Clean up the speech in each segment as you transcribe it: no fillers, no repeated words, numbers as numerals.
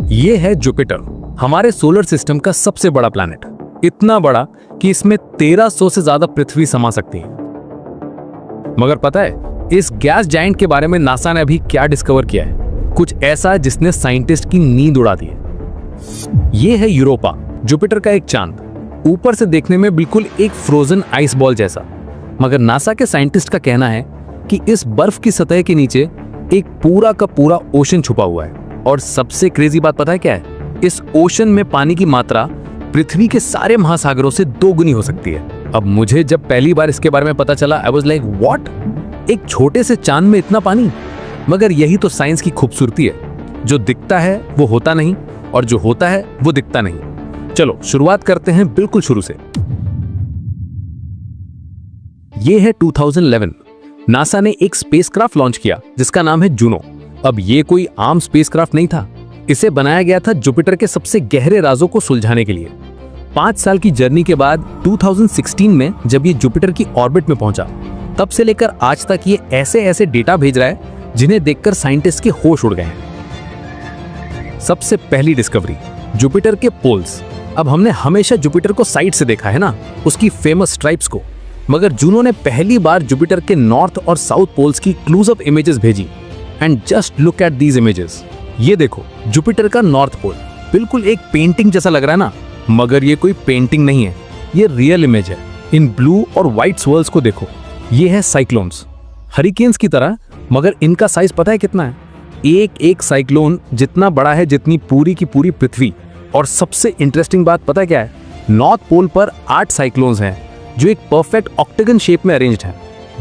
ये है जुपिटर, हमारे सोलर सिस्टम का सबसे बड़ा प्लैनेट। इतना बड़ा कि इसमें 1300 से ज्यादा पृथ्वी समा सकती है। मगर पता है इस गैस जायंट के बारे में नासा ने अभी क्या डिस्कवर किया है? कुछ ऐसा जिसने साइंटिस्ट की नींद उड़ा दी है। ये है यूरोपा, जुपिटर का एक चांद। ऊपर से देखने में बिल्कुल एक फ्रोजन आइस बॉल जैसा, मगर नासा के साइंटिस्ट का कहना है कि इस बर्फ की सतह के नीचे एक पूरा का पूरा ओशन छुपा हुआ है। और सबसे क्रेजी बात पता है क्या है? इस ओशन में पानी की मात्रा पृथ्वी के सारे महासागरों से 2 गुनी हो सकती है। अब मुझे जब पहली बार इसके बारे में पता चला, आई वाज लाइक व्हाट, एक छोटे से चांद में इतना पानी। मगर यही तो साइंस की खूबसूरती है, जो दिखता है वो होता नहीं और जो होता है वो दिखता नहीं। चलो शुरुआत करते हैं बिल्कुल शुरू से। ये है 2011, नासा ने एक स्पेसक्राफ्ट लॉन्च किया जिसका नाम है जूनो। अब ये कोई आम स्पेसक्राफ्ट नहीं था, इसे बनाया गया था जुपिटर के सबसे गहरे राजों को सुलझाने के लिए। 5 साल की जर्नी के बाद 2016 में जब ये जुपिटर की ऑर्बिट में पहुंचा, तब से लेकर आज तक ये ऐसे ऐसे डेटा भेज रहा है जिन्हें देखकर साइंटिस्ट के होश उड़ गए हैं। सबसे पहली डिस्कवरी, जुपिटर के पोल्स। अब हमने हमेशा जुपिटर को साइड से देखा है ना, उसकी फेमस स्ट्राइप्स को, मगर जूनो ने पहली बार जुपिटर के नॉर्थ और साउथ पोल्स की क्लोजअप इमेजेस भेजी। And just look at these images. ये देखो जुपिटर का नॉर्थ पोल, बिल्कुल एक पेंटिंग जैसा लग रहा है ना, मगर ये कोई पेंटिंग नहीं है, ये रियल इमेज है। इन ब्लू और व्हाइट स्वर्ल्स को देखो, ये है साइक्लोन्स, हरिकेन्स की तरह, मगर इनका साइज पता है कितना है? एक एक साइक्लोन जितना बड़ा है जितनी पूरी की पूरी पृथ्वी। और सबसे इंटरेस्टिंग बात पता है क्या है? नॉर्थ पोल पर 8 साइक्लोन्स हैं जो एक परफेक्ट ऑक्टेगन शेप में अरेंज्ड है।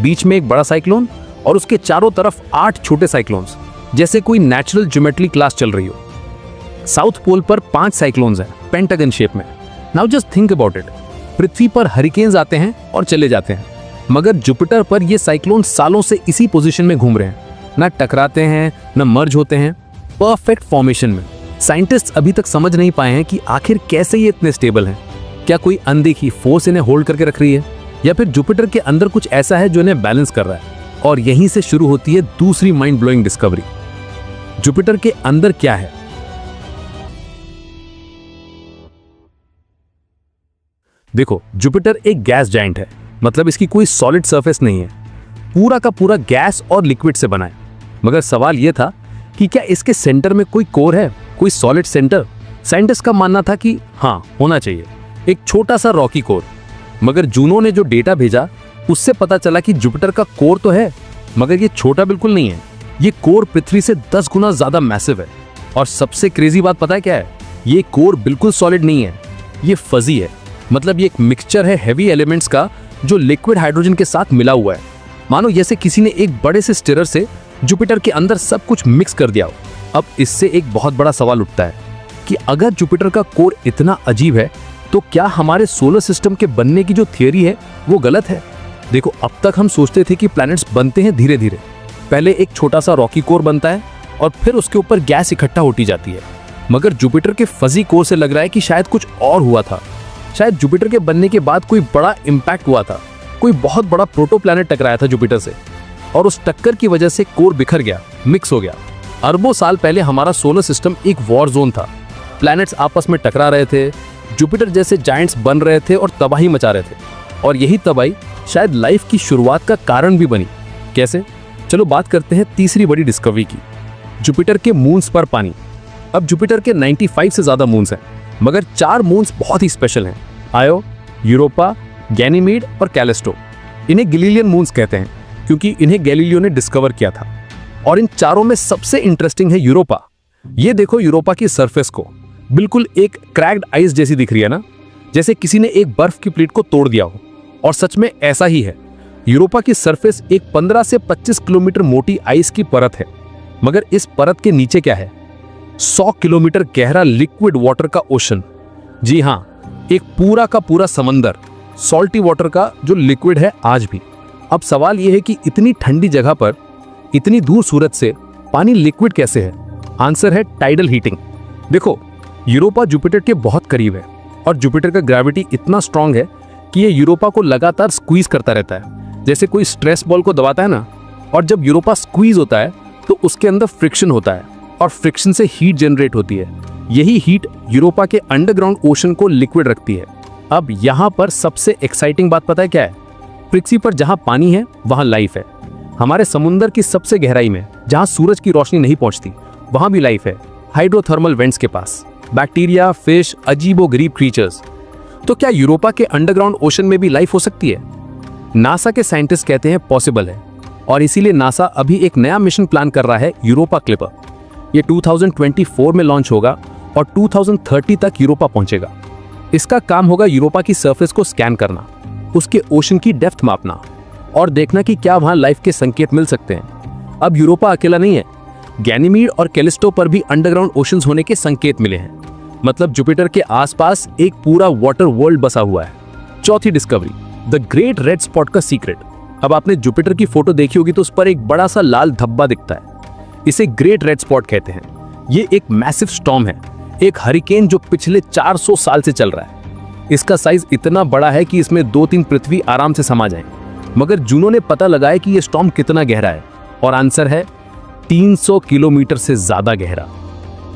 बीच में एक बड़ा साइक्लोन और उसके चारों तरफ 8 छोटे साइक्लोन्स, जैसे कोई नेचुरल ज्योमेट्री क्लास चल रही हो। साउथ पोल पर 5 साइक्लोन्स हैं पेंटागन शेप में। Now just think about it, पृथ्वी पर हरिकेन्स आते हैं और चले जाते हैं, मगर जुपिटर पर ये साइक्लोन सालों से इसी पोजीशन में घूम रहे हैं, ना टकराते हैं ना मर्ज होते हैं, परफेक्ट फॉर्मेशन में। साइंटिस्ट अभी तक समझ नहीं पाए हैं कि आखिर कैसे ये इतने स्टेबल हैं। क्या कोई अनदेखी फोर्स इन्हें होल्ड करके रख रही है, या फिर जुपिटर के अंदर कुछ ऐसा है जो इन्हें बैलेंस कर रहा है? और यहीं से शुरू होती है दूसरी माइंड ब्लोइंग डिस्कवरी। जुपिटर के अंदर क्या है? देखो, जुपिटर एक गैस जायंट है, मतलब इसकी कोई सॉलिड सरफेस नहीं है, पूरा का पूरा गैस और लिक्विड से बना है। मगर सवाल यह था कि क्या इसके सेंटर में कोई कोर है, कोई सॉलिड सेंटर? साइंटिस्ट का मानना था कि हाँ, होना चाहिए, एक छोटा सा रॉकी कोर। मगर जूनो ने जो डेटा भेजा उससे पता चला कि जुपिटर का कोर तो है, मगर ये छोटा बिल्कुल नहीं है। ये कोर पृथ्वी से 10 गुना ज्यादा मैसिव है। और सबसे क्रेजी बात पता है क्या है? ये कोर बिल्कुल सॉलिड नहीं है, ये फजी है। मतलब ये एक मिक्सचर है हेवी एलिमेंट्स का जो लिक्विड हाइड्रोजन के साथ मिला हुआ है। मानो जैसे किसी ने एक बड़े से स्टिरर से जुपिटर के अंदर सब कुछ मिक्स कर दिया हो। अब इससे एक बहुत बड़ा सवाल उठता है कि अगर जुपिटर का कोर इतना अजीब है, तो क्या हमारे सोलर सिस्टम के बनने की जो थियरी है वो गलत है? देखो, अब तक हम सोचते थे कि प्लैनेट्स बनते हैं धीरे धीरे, पहले एक छोटा सा रॉकी कोर बनता है और फिर उसके ऊपर गैस इकट्ठा होती जाती है। मगर जुपिटर के फजी कोर से लग रहा है कि शायद कुछ और हुआ था। शायद जुपिटर के बनने के बाद कोई बड़ा इंपैक्ट हुआ था, कोई बहुत बड़ा प्रोटो प्लैनेट टकराया था जुपिटर से, और उस टक्कर की वजह से कोर बिखर गया, मिक्स हो गया। अरबों साल पहले हमारा सोलर सिस्टम एक वॉर जोन था, प्लैनेट्स आपस में टकरा रहे थे, जुपिटर जैसे जायंट्स बन रहे थे और तबाही मचा रहे थे। और यही तबाही शायद लाइफ की शुरुआत का कारण भी बनी। कैसे? चलो बात करते हैं तीसरी बड़ी डिस्कवरी की, जुपिटर के मून्स पर पानी। अब जुपिटर के 95 से ज्यादा मून्स हैं, मगर 4 मून्स बहुत ही स्पेशल हैं, आयो, यूरोपा, गैनीमेड और कैलिस्टो। इन्हें गैलीलियन मून्स कहते हैं क्योंकि इन्हें गैलीलियो ने डिस्कवर किया था। और इन चारों में सबसे इंटरेस्टिंग है यूरोपा। ये देखो यूरोपा की सरफेस को, बिल्कुल एक क्रैक्ड आइस जैसी दिख रही है ना, जैसे किसी ने एक बर्फ की प्लेट को तोड़ दिया हो। और सच में ऐसा ही है। यूरोपा की सरफेस एक 15 से 25 किलोमीटर मोटी आइस की परत है। मगर इस परत के नीचे क्या है? 100 किलोमीटर गहरा लिक्विड वाटर का ओशन। जी हाँ, एक पूरा का पूरा समंदर, सॉल्टी वाटर का जो लिक्विड है आज भी। अब सवाल यह है कि इतनी ठंडी जगह पर इतनी दूर सूरज से पानी लिक्विड कैसे है? आंसर है टाइडल हीटिंग। देखो, यूरोपा जुपिटर के बहुत करीब है और जुपिटर का ग्रेविटी इतना स्ट्रांग है कि ये यूरोपा को लगातार स्क्वीज करता रहता है, जैसे कोई स्ट्रेस बॉल को दबाता है ना। और जब यूरोपा स्क्वीज होता है तो उसके अंदर फ्रिक्शन होता है और फ्रिक्शन से हीट जनरेट होती है यही हीट यूरोपा के अंडरग्राउंड ओशन को लिक्विड रखती है। अब यहां पर सबसे एक्साइटिंग बात पता है क्या है? पृथ्वी पर जहां पानी है वहां लाइफ है। हमारे समुद्र की सबसे गहराई में जहां सूरज की रोशनी नहीं पहुंचती वहां भी लाइफ है, हाइड्रोथर्मल वेंट्स के पास। बैक्टीरिया, फिश, अजीबोगरीब क्रीचर्स। तो क्या यूरोपा के अंडरग्राउंड ओशन में भी लाइफ हो सकती है? नासा के साइंटिस्ट कहते हैं पॉसिबल है, और इसीलिए नासा अभी एक नया मिशन प्लान कर रहा है, यूरोपा क्लिपर। ये 2024 में लॉन्च होगा और 2030 तक यूरोपा पहुंचेगा। इसका काम होगा यूरोपा की सरफेस को स्कैन करना, उसके ओशन की डेप्थ मापना और देखना कि क्या वहां लाइफ के संकेत मिल सकते हैं। अब यूरोपा अकेला नहीं है, गैनीमीड और कैलिस्टो पर भी अंडरग्राउंड ओशंस होने के संकेत मिले हैं। मतलब जुपिटर के आसपास एक पूरा वाटर वर्ल्ड बसा हुआ है। चौथी discovery, the great red spot का सीक्रेट। अब आपने जुपिटर की फोटो देखी होगी तो उस पर एक बड़ा सा लाल धब्बा दिखता है। इसे ग्रेट रेड स्पॉट कहते हैं। ये एक मैसिव स्टॉर्म है, एक हरिकेन जो पिछले 400 साल से चल रहा है। इसका साइज इतना बड़ा है कि इसमें 2-3 पृथ्वी आराम से समा जाए। मगर जूनो ने पता लगाया कि यह स्टॉर्म कितना गहरा है, और आंसर है 300 किलोमीटर से ज्यादा गहरा।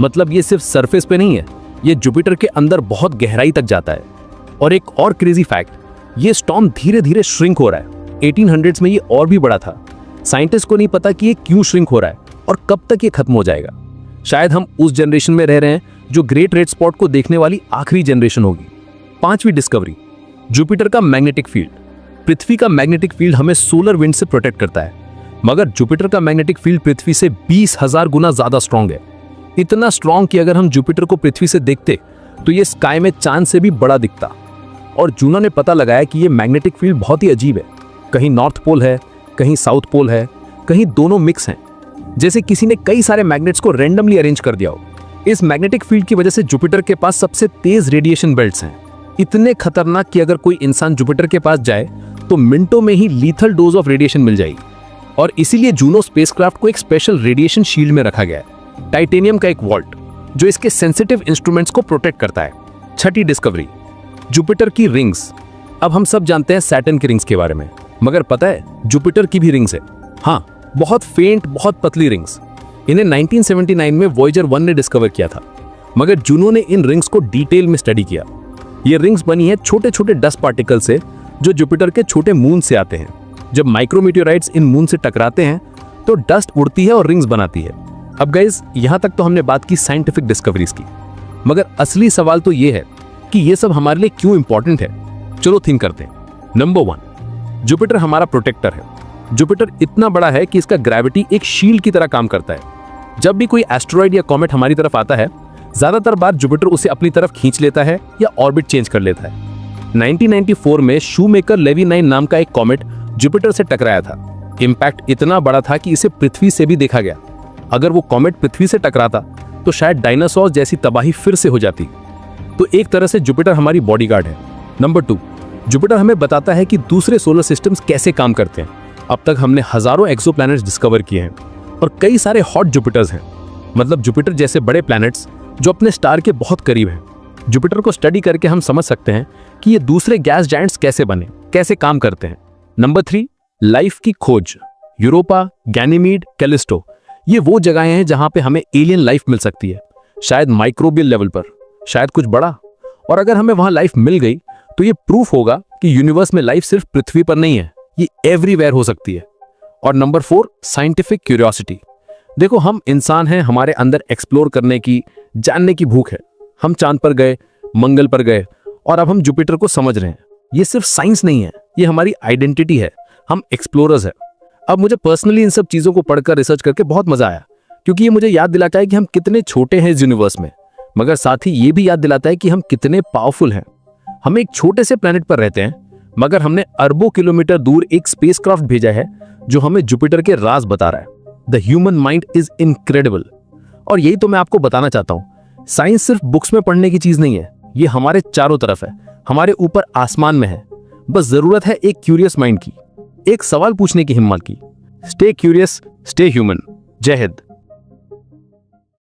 मतलब ये सिर्फ सरफेस पे नहीं है, ये जुपिटर के अंदर बहुत गहराई तक जाता है। और एक और क्रेजी फैक्ट, ये स्टॉर्म धीरे धीरे श्रिंक हो रहा है। 1800s में ये और भी बड़ा था। साइंटिस्ट को नहीं पता कि ये क्यों श्रिंक हो रहा है और कब तक ये खत्म हो जाएगा। शायद हम उस जनरेशन में रह रहे हैं जो ग्रेट रेड स्पॉट को देखने वाली आखिरी जनरेशन होगी। पांचवी डिस्कवरी, जुपिटर का मैग्नेटिक फील्ड। पृथ्वी का मैग्नेटिक फील्ड हमें सोलर विंड से प्रोटेक्ट करता है, मगर जुपिटर का मैग्नेटिक फील्ड पृथ्वी से 20,000 गुना ज्यादा स्ट्रॉन्ग है। इतना स्ट्रॉन्ग कि अगर हम जुपिटर को पृथ्वी से देखते तो ये स्काई में चांद से भी बड़ा दिखता। और जूनो ने पता लगाया कि ये मैग्नेटिक फील्ड बहुत ही अजीब है। कहीं नॉर्थ पोल है, कहीं साउथ पोल है, कहीं दोनों मिक्स हैं, जैसे किसी ने कई सारे मैग्नेट्स को रैंडमली अरेंज कर दिया हो। इस मैग्नेटिक फील्ड की वजह से जुपिटर के पास सबसे तेज रेडिएशन बेल्ट्स हैं, इतने खतरनाक कि अगर कोई इंसान जुपिटर के पास जाए तो मिनटों में ही लीथल डोज ऑफ रेडिएशन मिल जाएगी। और इसीलिए जूनो स्पेसक्राफ्ट को एक स्पेशल रेडिएशन शील्ड में रखा गया है, टाइटेनियम का एक वॉल्ट, जो इसके सेंसिटिव इंस्ट्रूमेंट्स को प्रोटेक्ट करता है। छठी डिस्कवरी, जुपिटर की रिंग्स। अब हम सब जानते हैं सैटर्न की रिंग्स के बारे में, मगर पता है जुपिटर की भी रिंग्स है। हाँ, बहुत फेंट, बहुत पतली रिंग्स। इन्हें 1979 में वॉयेजर 1 ने डिस्कवर किया था, मगर जूनो ने इन रिंग्स को डिटेल में स्टडी किया। ये रिंग्स बनी है छोटे छोटे डस्ट पार्टिकल से, जो जुपिटर के छोटे मून से आते हैं। जब माइक्रोमीटियोराइट्स इन मून से टकराते हैं तो डस्ट उड़ती है और रिंग्स बनाती है। अब गाइस, यहां तक तो हमने बात की साइंटिफिक डिस्कवरीज की, मगर असली सवाल तो ये है कि ये सब हमारे लिए क्यों इंपॉर्टेंट है। चलो थिंक करते हैं। नंबर 1, जुपिटर हमारा प्रोटेक्टर है। जुपिटर इतना बड़ा है कि इसका ग्रेविटी एक शील्ड की तरह काम करता है। जब भी कोई एस्टेरॉइड या कॉमेट हमारी तरफ आता है, ज्यादातर बार जुपिटर उसे अपनी तरफ खींच लेता है या ऑर्बिट चेंज कर लेता है। 1994 में शूमेकर लेवी 9 नाम का एक कॉमेट जुपिटर से टकराया था। इंपैक्ट इतना बड़ा था कि इसे पृथ्वी से भी देखा गया। अगर वो कॉमेट पृथ्वी से टकराता तो शायद डायनासोर जैसी तबाही फिर से हो जाती। तो एक तरह से जुपिटर हमारी बॉडीगार्ड है। नंबर 2, जुपिटर हमें बताता है कि दूसरे सोलर सिस्टम्स कैसे काम करते हैं। अब तक हमने हजारों एक्सोप्लैनेट्स डिस्कवर किए हैं और कई सारे हॉट जुपिटर्स हैं, मतलब जुपिटर जैसे बड़े प्लैनेट्स जो अपने स्टार के बहुत करीब हैं। जुपिटर को स्टडी करके हम समझ सकते हैं कि ये दूसरे गैस जायंट्स कैसे बने, कैसे काम करते हैं। नंबर 3, लाइफ की खोज। यूरोपा, गैनीमीड, कैलिस्टो, ये वो जगहें हैं जहां पे हमें एलियन लाइफ मिल सकती है, शायद माइक्रोबियल लेवल पर, शायद कुछ बड़ा। और अगर हमें वहां लाइफ मिल गई तो ये प्रूफ होगा कि यूनिवर्स में लाइफ सिर्फ पृथ्वी पर नहीं है, ये एवरीवेयर हो सकती है। और नंबर 4, साइंटिफिक क्यूरियोसिटी। देखो, हम इंसान हैं, हमारे अंदर एक्सप्लोर करने की, जानने की भूख है। हम चांद पर गए, मंगल पर गए, और अब हम जुपिटर को समझ रहे हैं। ये सिर्फ साइंस नहीं है, ये हमारी आइडेंटिटी है। हम एक्सप्लोरर्स हैं। अब मुझे पर्सनली इन सब चीजों को पढ़कर, रिसर्च करके बहुत मजा आया, क्योंकि ये मुझे याद दिलाता है कि हम कितने छोटे हैं इस यूनिवर्स में, मगर साथ ही ये भी याद दिलाता है कि हम कितने पावरफुल हैं। हम एक छोटे से प्लेनेट पर रहते हैं, मगर हमने अरबों किलोमीटर दूर एक स्पेसक्राफ्ट भेजा है जो हमें जुपिटर के राज बता रहा है। The human mind is incredible. और यही तो मैं आपको बताना चाहता हूं, साइंस सिर्फ बुक्स में पढ़ने की चीज नहीं है, ये हमारे चारों तरफ है, हमारे ऊपर आसमान में है। बस जरूरत है एक क्यूरियस माइंड की, एक सवाल पूछने की हिम्मत की। Stay curious, stay human. जय हिंद।